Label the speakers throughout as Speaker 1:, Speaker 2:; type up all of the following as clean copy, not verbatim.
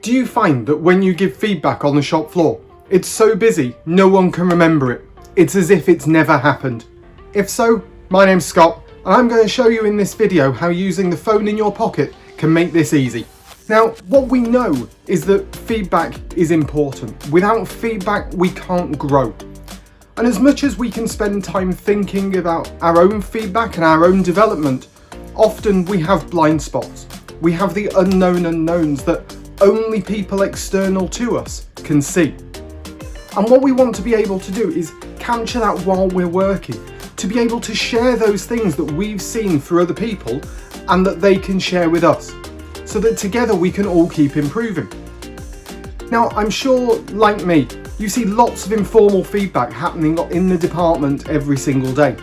Speaker 1: Do you find that when you give feedback on the shop floor, it's so busy no one can remember it? It's as if it's never happened. If so, my name's Scott, and I'm going to show you in this video how using the phone in your pocket can make this easy. Now, what we know is that feedback is important. Without feedback, we can't grow. And as much as we can spend time thinking about our own feedback and our own development, often we have blind spots. We have the unknown unknowns that only people external to us can see. And what we want to be able to do is capture that while we're working, to be able to share those things that we've seen for other people and that they can share with us, so that together we can all keep improving. Now, I'm sure, like me, you see lots of informal feedback happening in the department every single day.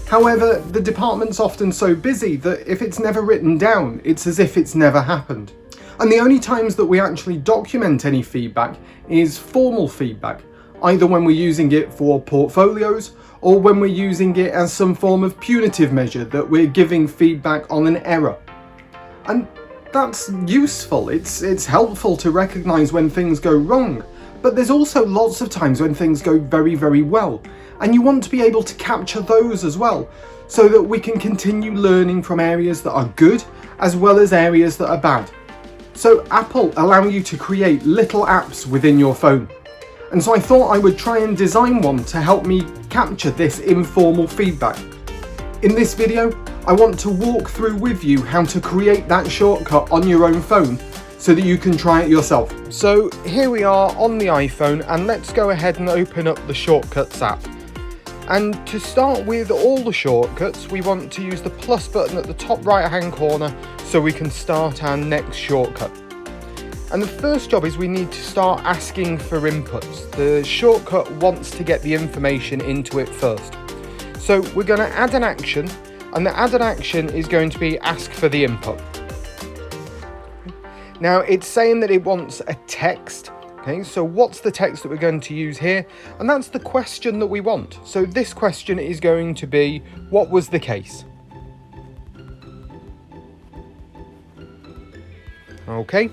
Speaker 1: However, the department's often so busy that if it's never written down, it's as if it's never happened. And the only times that we actually document any feedback is formal feedback, either when we're using it for portfolios or when we're using it as some form of punitive measure that we're giving feedback on an error. And that's useful, it's helpful to recognise when things go wrong, but there's also lots of times when things go very, very well, and you want to be able to capture those as well, so that we can continue learning from areas that are good as well as areas that are bad. So Apple allow you to create little apps within your phone. And so I thought I would try and design one to help me capture this informal feedback. In this video, I want to walk through with you how to create that shortcut on your own phone so that you can try it yourself. So here we are on the iPhone, and let's go ahead and open up the Shortcuts app. And to start with all the shortcuts, we want to use the plus button at the top right hand corner so we can start our next shortcut. And the first job is we need to start asking for inputs. The shortcut wants to get the information into it first. So we're going to add an action, and the added action is going to be ask for the input. Now it's saying that it wants a text. Okay, so what's the text that we're going to use here? And that's the question that we want. So this question is going to be, what was the case? Okay,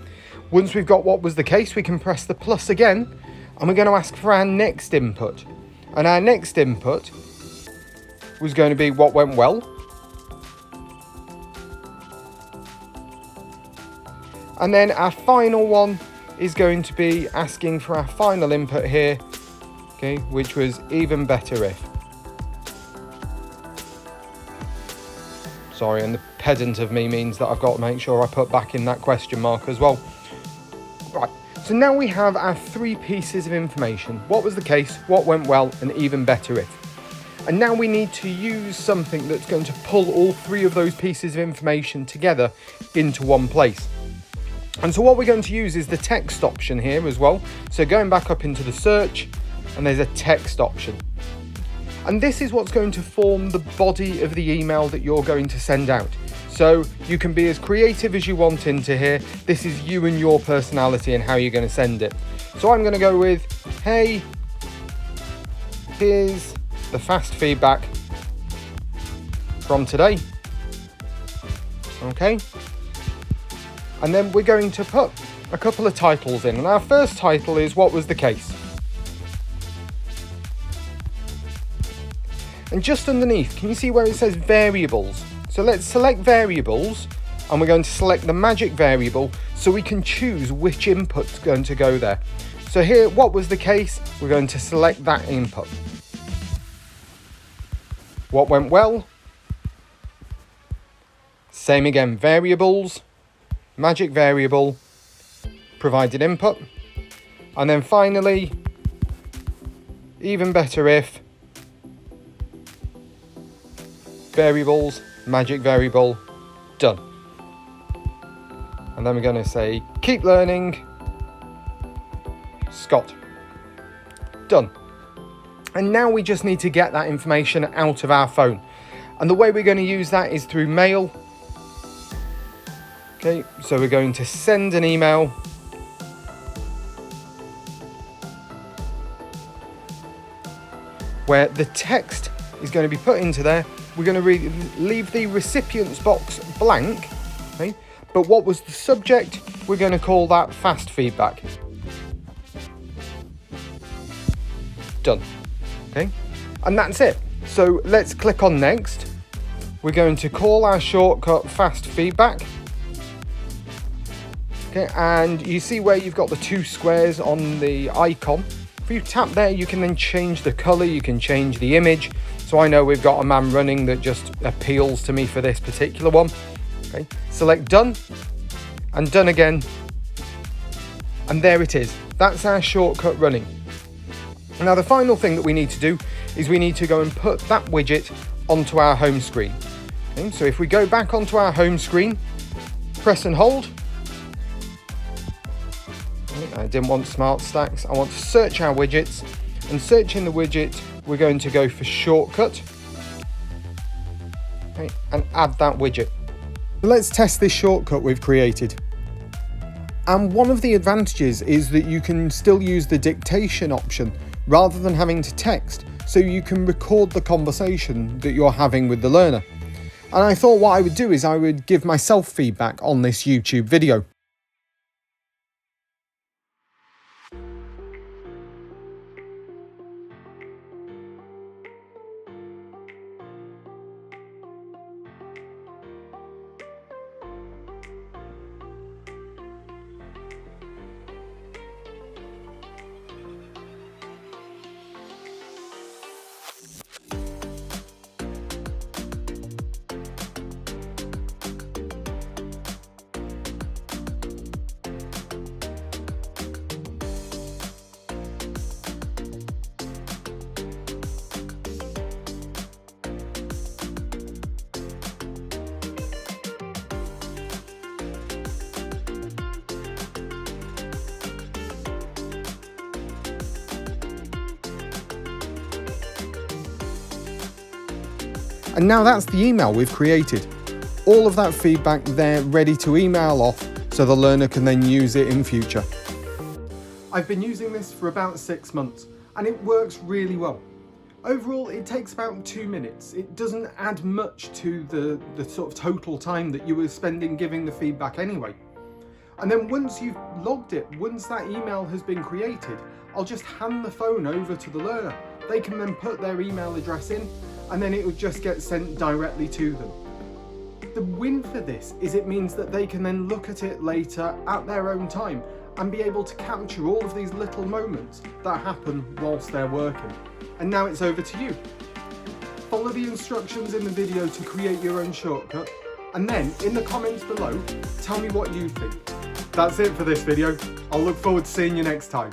Speaker 1: once we've got what was the case, we can press the plus again, and we're going to ask for our next input. And our next input was going to be what went well. And then our final one is going to be asking for our final input here, okay, which was even better if. Sorry, and the pedant of me means that I've got to make sure I put back in that question mark as well. Right, so now we have our three pieces of information. What was the case, what went well, and even better if. And now we need to use something that's going to pull all three of those pieces of information together into one place. And so what we're going to use is the text option here as well. So going back up into the search, and there's a text option. And this is what's going to form the body of the email that you're going to send out. So you can be as creative as you want into here. This is you and your personality and how you're going to send it. So I'm going to go with, hey, here's the fast feedback from today. Okay. And then we're going to put a couple of titles in. And our first title is what was the case. And just underneath, can you see where it says variables? So let's select variables, and we're going to select the magic variable so we can choose which input's going to go there. So here, what was the case? We're going to select that input. What went well? Same again, variables, magic variable, provided input, and then finally, even better if, variables, magic variable, done. And then we're going to say, keep learning, Scott. Done. And now we just need to get that information out of our phone. And the way we're going to use that is through mail. Okay, so we're going to send an email. Where the text is going to be put into there. We're going to leave the recipient's box blank, okay? but what was the subject? We're going to call that fast feedback. Done. Okay, and that's it. So let's click on next. We're going to call our shortcut fast feedback. Okay, and you see where you've got the two squares on the icon. If you tap there, you can then change the color, you can change the image. So I know we've got a man running that just appeals to me for this particular one. Okay, select done and done again. And there it is. That's our shortcut running. Now the final thing that we need to do is we need to go and put that widget onto our home screen. Okay, so if we go back onto our home screen, press and hold. Okay, I didn't want smart stacks. I want to search our widgets, and searching the widget, we're going to go for shortcut. Okay, and add that widget. Let's test this shortcut we've created. And one of the advantages is that you can still use the dictation option rather than having to text, so you can record the conversation that you're having with the learner. And I thought what I would do is I would give myself feedback on this YouTube video. And now that's the email we've created. All of that feedback there ready to email off so the learner can then use it in future. I've been using this for about 6 months and it works really well. Overall, it takes about 2 minutes. It doesn't add much to the sort of total time that you were spending giving the feedback anyway. And then once you've logged it, once that email has been created, I'll just hand the phone over to the learner. They can then put their email address in and then it will just get sent directly to them. The win for this is it means that they can then look at it later at their own time and be able to capture all of these little moments that happen whilst they're working. And now it's over to you. Follow the instructions in the video to create your own shortcut, and then in the comments below, tell me what you think. That's it for this video. I'll look forward to seeing you next time.